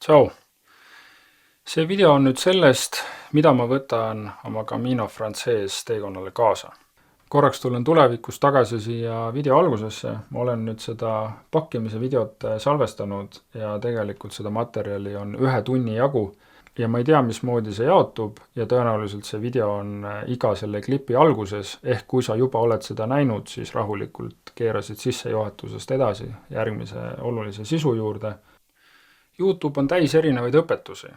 Tšau! See video on nüüd sellest, mida ma võtan oma Camino Frances teekonnale kaasa. Korraks tulen tulevikus tagasi siia video algusesse. Ma olen nüüd seda pakkimise videot salvestanud ja tegelikult seda materjali on 1 tunni jagu. Ja ma ei tea, mismoodi see jaotub ja tõenäoliselt see video on iga selle klipi alguses, ehk kui sa juba oled seda näinud, siis rahulikult keerasid sissejuhatusest edasi järgmise olulise sisu juurde. YouTube on täis erinevaid õpetusi,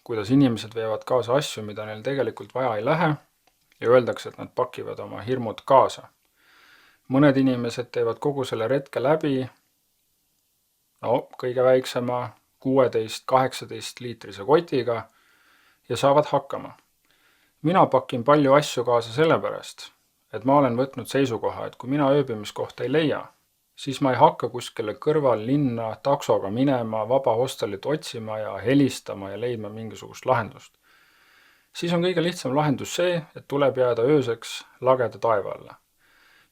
kuidas inimesed veevad kaasa asju, mida neil tegelikult vaja ei lähe ja öeldakse, et nad pakivad oma hirmud kaasa. Mõned inimesed teevad kogu selle retke läbi, kõige väiksema 16-18 liitrise kotiga ja saavad hakkama. Mina pakin palju asju kaasa sellepärast, et ma olen võtnud seisukoha, et kui mina ööbimiskohta ei leia, siis ma ei hakka kuskile kõrval linna taksoga minema, vaba hostelit otsima ja helistama ja leidma mingisugust lahendust. Siis on kõige lihtsam lahendus see, et tuleb jääda ööseks lageda taeva alla.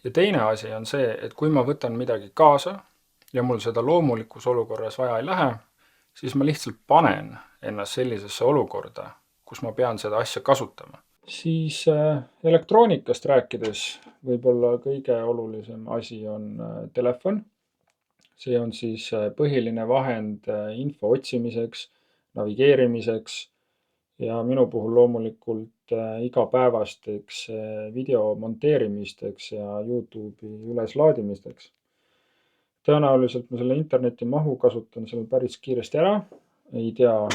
Ja teine asi on see, et kui ma võtan midagi kaasa ja mul seda loomulikus olukorras vaja ei lähe, siis ma lihtsalt panen ennast sellisesse olukorda, kus ma pean seda asja kasutama. Siis elektroonikast rääkides võib-olla kõige olulisem asi on telefon. See on siis põhiline vahend info otsimiseks, navigeerimiseks ja minu puhul loomulikult igapäevasteks video monteerimisteks ja YouTube'i üleslaadimisteks. Tõenäoliselt ma selle interneti mahu kasutan seal päris kiiresti ära. Ei tea,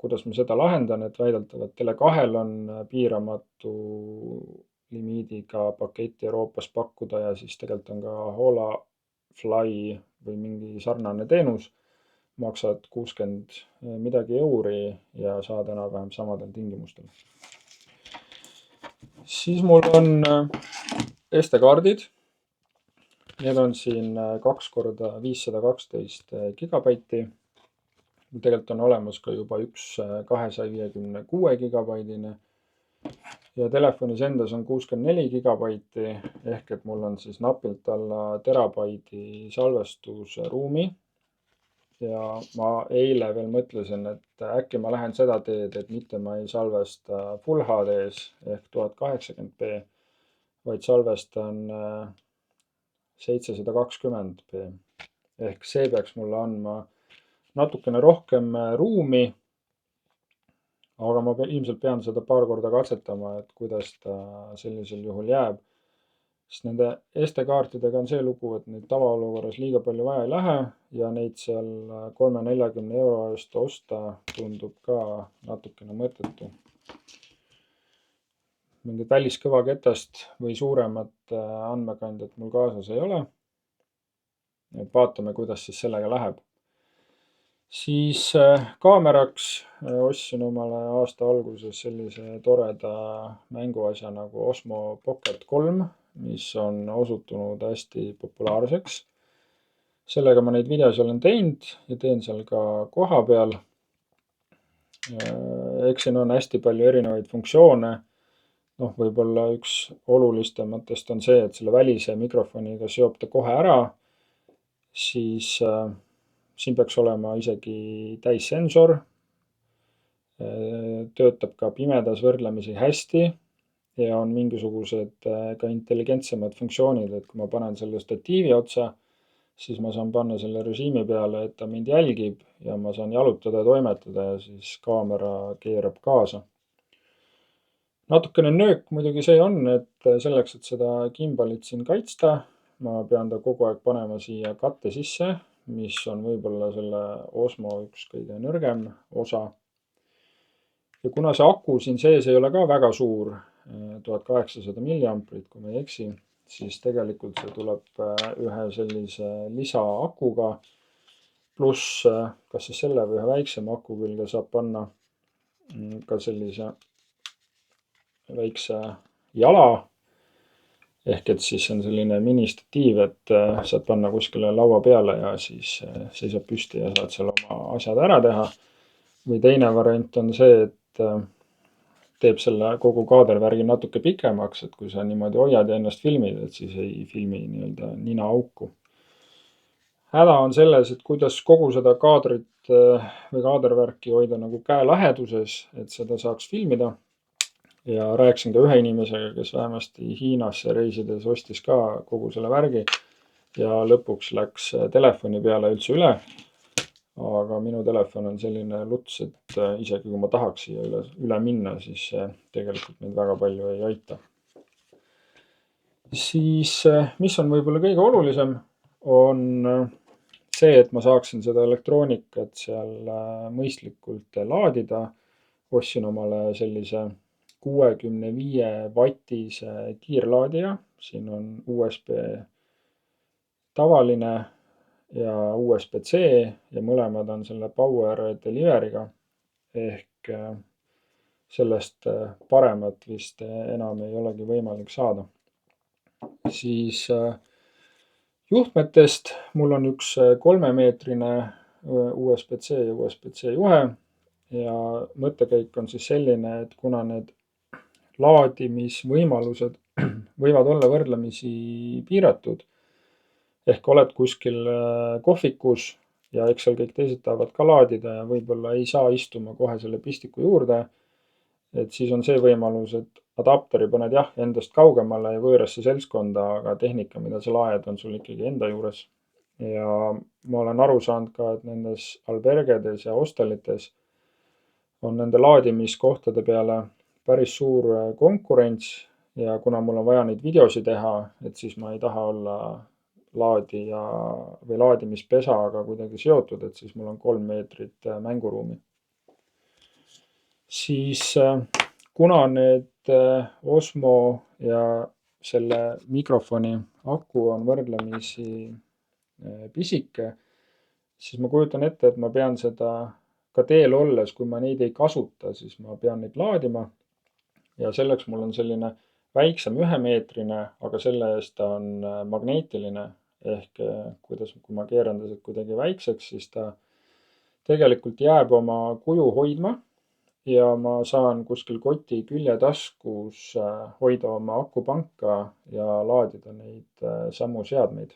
kuidas ma seda lahendan, et väidetavalt Tele2 on piiramatu limiidiga pakett Euroopas pakkuda ja siis tegelikult on ka Holafly või mingi sarnane teenus. Maksad 60 midagi euri ja saad enam-vähem samadel tingimustel. Siis mul on SD-kaardid. Need on siin 2x512 gigabaiti. Tegelikult on olemas ka juba üks 256 gigabaidine ja telefonis endas on 64 gigabaiti, ehk et mul on siis napilt alla terabaidi salvestusruumi. Ja ma eile veel mõtlesin, et äkki ma lähen seda teed, et mitte ma ei salvesta Full HD-s ehk 1080p, vaid salvestan 720p. Ehk see peaks mulle andma natukene rohkem ruumi, aga ma ilmselt pean seda paar korda katsetama, et kuidas ta sellisel juhul jääb. Sest nende SD-kaartidega on see lugu, et neid tavaolukorras liiga palju vaja ei lähe ja neid seal 3-40 euro eest osta tundub ka natukene mõttetu. Mingit väliskõvaketast või suuremat andmekandjat mul kaasas ei ole. Et vaatame, kuidas siis sellega läheb. Siis kaameraks ostsin omale aasta alguses sellise toreda mänguasja nagu Osmo Pocket 3, mis on osutunud hästi populaarseks. Sellega ma neid videosi olen teinud ja teen seal ka koha peal. Eks siin on hästi palju erinevaid funktsioone. Võib-olla üks olulistematest on see, et selle välise mikrofoniga seob ta kohe ära. Siis siin peaks olema isegi täissensor, töötab ka pimedas võrdlemisi hästi ja on mingisugused ka intelligentsemad funktsioonid, et kui ma panen selle statiivi otsa, siis ma saan panna selle režiimi peale, et ta mind jälgib ja ma saan jalutada ja toimetada ja siis kaamera keerab kaasa. Natukene nöök muidugi see on, et selleks, et seda gimbalit siin kaitsta, ma pean ta kogu aeg panema siia katte sisse, mis on võib-olla selle Osmo üks kõige nõrgem osa. Ja kuna see aku siin sees ei ole ka väga suur, 1800 milliamprit, kui ma ei eksi, siis tegelikult see tuleb ühe sellise lisaakuga, pluss kas siis selle või ühe väiksema aku külge saab panna ka sellise väikse jala, ehk et siis on selline ministatiiv, et saad panna kuskile laua peale ja siis seisab püsti ja saad seal oma asjad ära teha. Või teine variant on see, et teeb selle kogu kaadervärgi natuke pikemaks, et kui sa niimoodi hoiad ja ennast filmid, et siis ei filmi nii-öelda nina auku. Häda on selles, et kuidas kogu seda kaadrit või kaadervärki hoida nagu käe läheduses, et seda saaks filmida. Ja rääkisin ka ühe inimesega, kes vähemasti Hiinasse reisides ostis ka kogu selle värgi ja lõpuks läks telefoni peale üldse üle. Aga minu telefon on selline luts, et isegi kui ma tahaks siia üle minna, siis tegelikult meid väga palju ei aita. Siis, mis on võib-olla kõige olulisem, on see, et ma saaksin seda elektroonikat seal mõistlikult laadida. Ostsin omale sellise 65-vatise kiirlaadija. Siin on USB tavaline ja USB-C ja mõlemad on selle Power Delivery'ga ehk sellest paremat vist enam ei olegi võimalik saada. Siis juhtmetest mul on üks 3-meetrine USB-C ja USB-C juhe ja mõttekäik on siis selline, et kuna need laadimisvõimalused võivad olla võrdlemisi piiratud, ehk oled kuskil kohvikus ja eks seal kõik teised tahavad ka laadida ja võib-olla ei saa istuma kohe selle pistiku juurde, et siis on see võimalus, et adapteri paned jah endast kaugemale ja võõrasse seltskonda, aga tehnika, mida sa laed, on sul ikkagi enda juures. Ja ma olen aru saanud ka, et nendes albergedes ja hostelites on nende laadimiskohtade peale päris suur konkurents ja kuna mul on vaja neid videosi teha, et siis ma ei taha olla laadija või laadimispesaga kuidagi seotud, et siis mul on 3 meetrit mänguruumi. Siis kuna need Osmo ja selle mikrofoni aku on võrdlemisi pisike, siis ma kujutan ette, et ma pean seda ka teel olles, kui ma neid ei kasuta, siis ma pean neid laadima. Ja selleks mul on selline väiksem 1-meetrine, aga selle eest ta on magneetiline ehk kui ma keeran ta kuidagi väikseks, siis ta tegelikult jääb oma kuju hoidma ja ma saan kuskil koti küljetaskus hoida oma akupanka ja laadida neid samu seadmeid.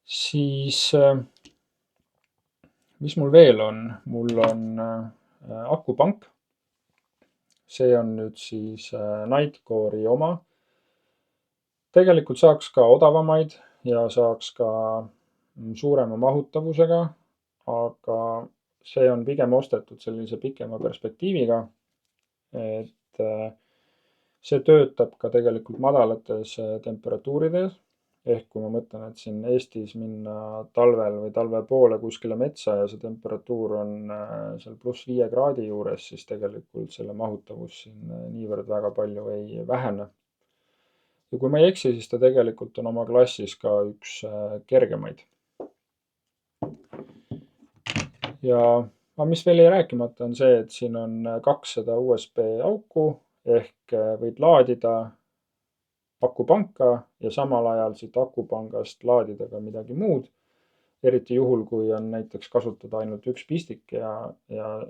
Siis, mis mul veel on? Mul on akupank. See on nüüd siis Nightcore'i oma. Tegelikult saaks ka odavamaid ja saaks ka suurema mahutavusega, aga see on pigem ostetud sellise pikema perspektiiviga, et see töötab ka tegelikult madalates temperatuurides. Ehk kui ma mõtlen, et siin Eestis minna talvel või talve poole kuskile metsa ja see temperatuur on seal +5 kraadi juures, siis tegelikult selle mahutavus siin niivõrd väga palju ei vähene. Ja kui ma ei eksi, siis ta tegelikult on oma klassis ka üks kergemaid. Ja mis veel ei rääkimata on see, et siin on 200 USB auku ehk võid laadida akupanka ja samal ajal siit akupangast laadida ka midagi muud. Eriti juhul, kui on näiteks kasutada ainult üks pistik ja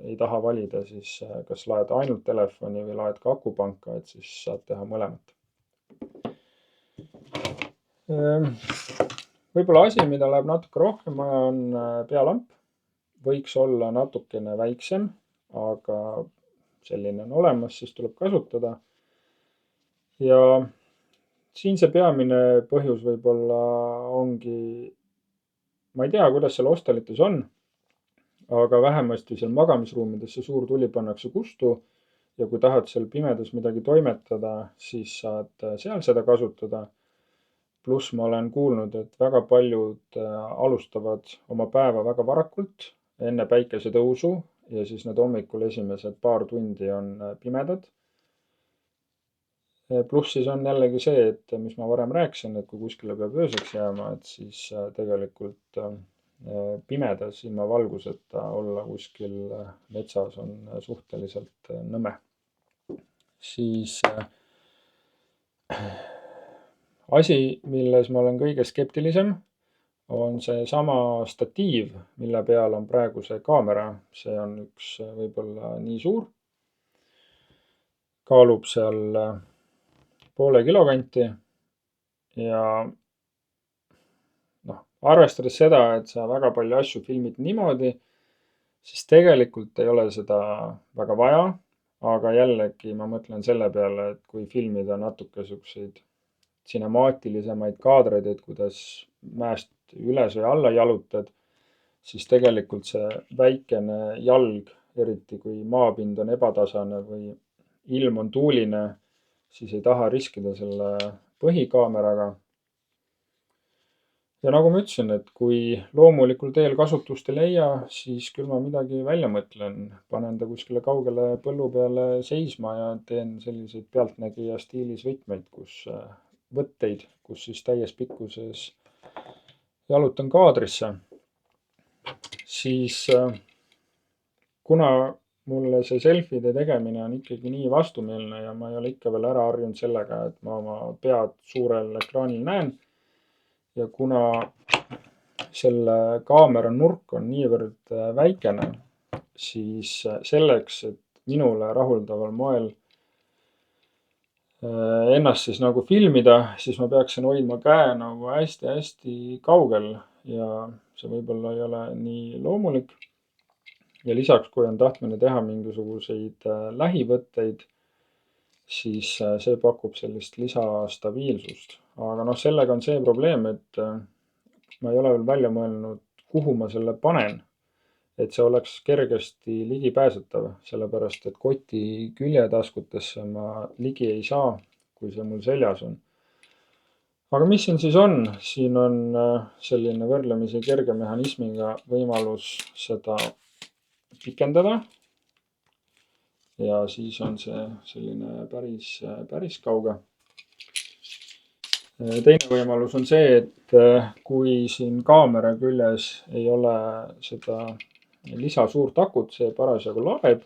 ei taha valida, siis kas laed ainult telefoni või laed ka akupanka, et siis saad teha mõlemat. Võib-olla asi, mida läheb natuke rohkem vaja, on pealamp. Võiks olla natukene väiksem, aga selline on olemas, siis tuleb kasutada. Ja siin see peamine põhjus võib-olla ongi, ma ei tea, kuidas seal hostelites on, aga vähemasti seal magamisruumides see suur tuli pannakse kustu ja kui tahad seal pimedas midagi toimetada, siis saad seal seda kasutada. Pluss ma olen kuulnud, et väga paljud alustavad oma päeva väga varakult enne päikesetõusu ja siis need hommikul esimesed paar tundi on pimedad. Pluss siis on jällegi see, et mis ma varem rääkisin, et kui kuskile peab ööseks jääma, et siis tegelikult pimedas ilma valguseta olla kuskil metsas on suhteliselt nõme. Siis asi, milles ma olen kõige skeptilisem, on see sama statiiv, mille peal on praegu see kaamera. See on üks võib-olla nii suur. Kaalub seal poole kilo kanti ja arvestades seda, et sa väga palju asju filmid niimoodi, siis tegelikult ei ole seda väga vaja, aga jällegi ma mõtlen selle peale, et kui filmida natuke siukseid sinemaatilisemaid kaadreid, et kuidas mäest üles või alla jalutad, siis tegelikult see väikene jalg, eriti kui maapind on ebatasane või ilm on tuuline, siis ei taha riskida selle põhikaameraga. Ja nagu ma ütlesin, et kui loomulikul teel kasutust ei leia, siis küll ma midagi välja mõtlen. Panen ta kuskile kaugele põllu peale seisma ja teen selliseid pealtnägija stiilis võtteid, kus siis täies pikkuses jalutan kaadrisse. Siis kuna mulle see selfide tegemine on ikkagi nii vastumeelne ja ma ei ole ikka veel ära harjunud sellega, et ma oma pead suurel ekraanil näen ja kuna selle kaamera nurk on niivõrd väikene, siis selleks, et minule rahuldaval moel ennast siis nagu filmida, siis ma peaksin hoidma käe nagu hästi-hästi kaugel ja see võib-olla ei ole nii loomulik. Ja lisaks, kui on tahtmine teha mingisuguseid lähivõtteid, siis see pakub sellist lisastabiilsust. Aga noh, sellega on see probleem, et ma ei ole veel välja mõelnud, kuhu ma selle panen, et see oleks kergesti ligipääsetav, sellepärast et koti küljetaskutesse ma ligi ei saa, kui see mul seljas on. Aga mis siin siis on? Siin on selline võrdlemisi kerge mehhanismiga võimalus seda pikendada. Ja siis on see selline päris kauge. Teine võimalus on see, et kui siin kaamera küljes ei ole seda lisa suurt akut, see parasjagu laeb,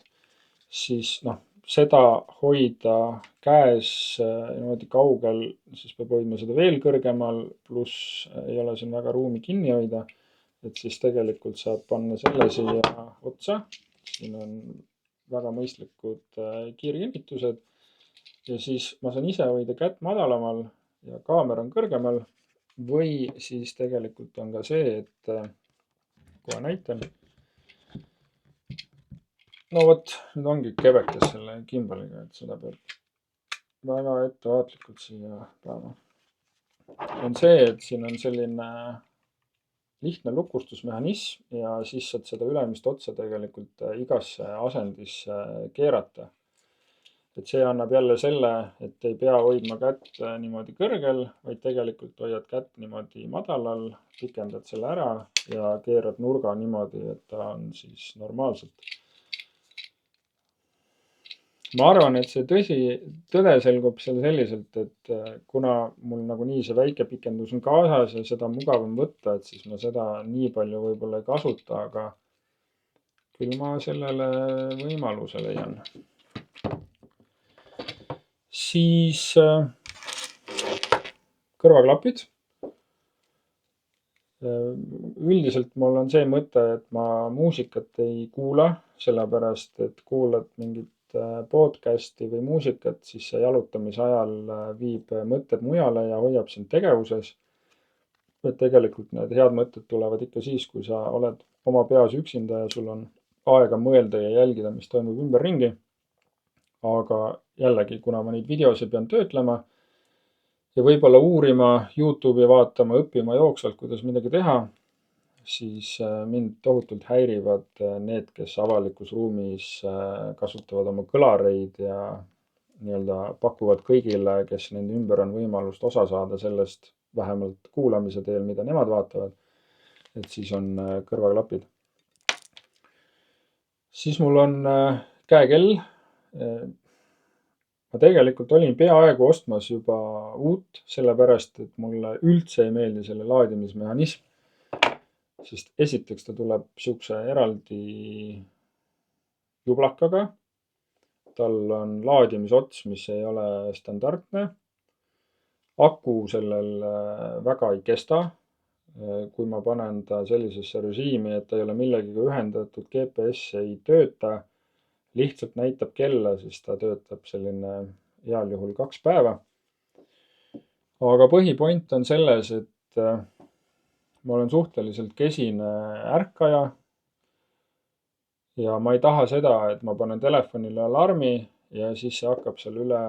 siis noh, seda hoida käes niimoodi kaugel, siis peab hoidma seda veel kõrgemal, pluss ei ole siin väga ruumi kinni hoida. Et siis tegelikult saab panna selle siia otsa. Siin on väga mõistlikud kiirkinnitused ja siis ma saan ise hoida kätt madalamal ja kaamera on kõrgemal või siis tegelikult on ka see, et kohe näitan. No vot, nüüd ongi kebekas selle gimbaliga, et seda peab väga ettevaatlikult siia panema. On see, et siin on selline lihtne lukustusmehhanism ja siis saad seda ülemist otsa tegelikult igasse asendisse keerata. Et see annab jälle selle, et ei pea hoidma kätt niimoodi kõrgel, vaid tegelikult hoiad kätt niimoodi madalal, pikendad selle ära ja keerad nurga niimoodi, et ta on siis normaalselt. Ma arvan, et see tõde selgub seal selliselt, et kuna mul nagunii see väike pikendus on kaasas ja seda mugavam võtta, et siis ma seda nii palju võib-olla ei kasuta, aga küll ma sellele võimaluse leian. Siis kõrvaklapid. Üldiselt mul on see mõte, et ma muusikat ei kuula, sellepärast et kuulad mingit podcasti või muusikat, siis see jalutamise ajal viib mõtted mujale ja hoiab sind tegevuses. Et tegelikult need head mõtted tulevad ikka siis, kui sa oled oma peas üksinda ja sul on aega mõelda ja jälgida, mis toimub ümberringi. Aga jällegi, kuna ma neid videosid pean töötlema ja võib-olla uurima, YouTube'i vaatama, õppima jooksvalt, kuidas midagi teha, siis mind tohutult häirivad need, kes avalikus ruumis kasutavad oma kõlareid ja nii-öelda pakuvad kõigile, kes nende ümber on võimalust osa saada sellest, vähemalt kuulamise teel, mida nemad vaatavad, et siis on kõrvaklapid. Siis mul on käekell. Ma tegelikult olin peaaegu ostmas juba uut, sellepärast, et mulle üldse ei meeldi selle laadimismehhanism. Sest esiteks ta tuleb siukse eraldi jublakaga. Tal on laadimisots, mis ei ole standardne. Aku sellel väga ei kesta. Kui ma panen ta sellisesse režiimi, et ta ei ole millegiga ühendatud, GPS ei tööta, lihtsalt näitab kella, siis ta töötab selline heal juhul 2 päeva. Aga põhipoint on selles, et ma olen suhteliselt kesine ärkaja ja ma ei taha seda, et ma panen telefonile alarmi ja siis see hakkab seal üle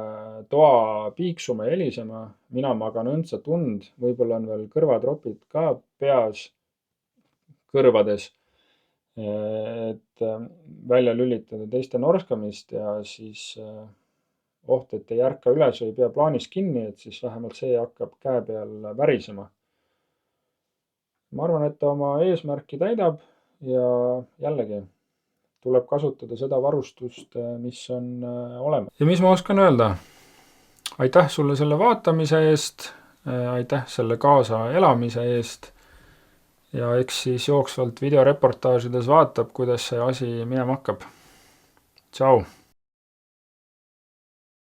toa piiksuma ja helisema. Mina magan õndsat und, võib-olla on veel kõrvatropid ka peas, kõrvades, et välja lülitada teiste norskamist ja siis oht, et ei ärka üles või ei pea plaanist kinni, et siis vähemalt see hakkab käe peal värisema. Ma arvan, et ta oma eesmärki täidab ja jällegi tuleb kasutada seda varustust, mis on olemas. Ja mis ma oskan öelda? Aitäh sulle selle vaatamise eest, aitäh selle kaasa elamise eest ja eks siis jooksvalt videoreportaažides vaatab, kuidas see asi minema hakkab. Tšau!